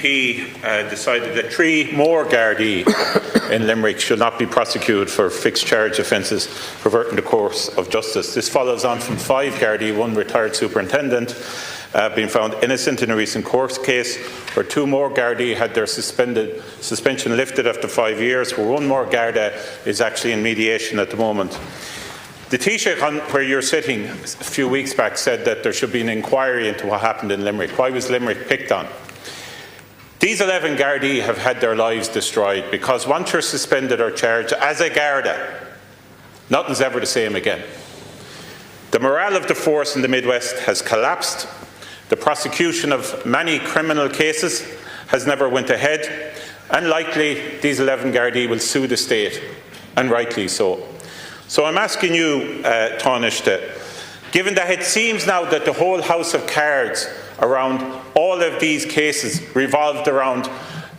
DP decided that 3 more Gardaí in Limerick should not be prosecuted for fixed charge offences perverting the course of justice. This follows on from 5 Gardaí, 1 retired superintendent, being found innocent in a recent court case, where 2 more Gardaí had their suspension lifted after 5 years, where 1 more Garda is actually in mediation at the moment. The Taoiseach, where you're sitting a few weeks back, said that there should be an inquiry into what happened in Limerick. Why was Limerick picked on? These 11 Gardaí have had their lives destroyed because once you're suspended or charged as a Garda, nothing's ever the same again. The morale of the force in the Midwest has collapsed. The prosecution of many criminal cases has never went ahead, and likely these 11 Gardaí will sue the state, and rightly so. So I'm asking you, Tánaiste, given that it seems now that the whole house of cards around all of these cases revolved around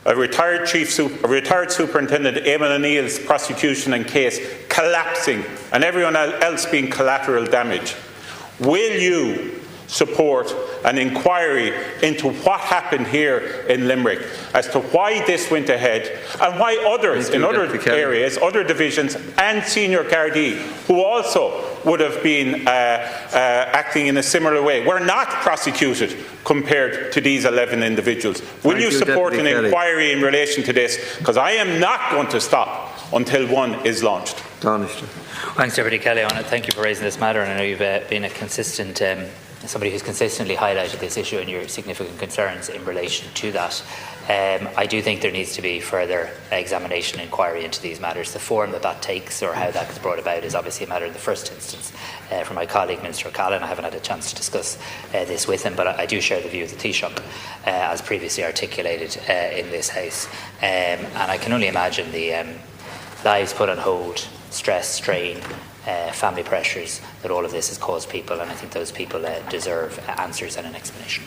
a retired superintendent, Eamon O'Neill's prosecution and case collapsing and everyone else being collateral damage, will you support an inquiry into what happened here in Limerick as to why this went ahead and why others in other areas, other divisions and senior Gardaí who also would have been acting in a similar way were not prosecuted compared to these 11 individuals. Will you support an inquiry in relation to this? Because I am not going to stop until one is launched. Tánaiste. Thanks, Deputy Kelly. I want to thank you for raising this matter, and I know you've been a consistent somebody who's consistently highlighted this issue and your significant concerns in relation to that. I do think there needs to be further examination and inquiry into these matters. The form that takes or how that gets brought about is obviously a matter in the first instance for my colleague, Minister O'Callaghan. I haven't had a chance to discuss this with him, but I do share the view of the Taoiseach as previously articulated in this House. And I can only imagine the lives put on hold, stress, strain, family pressures that all of this has caused people, and I think those people deserve answers and an explanation.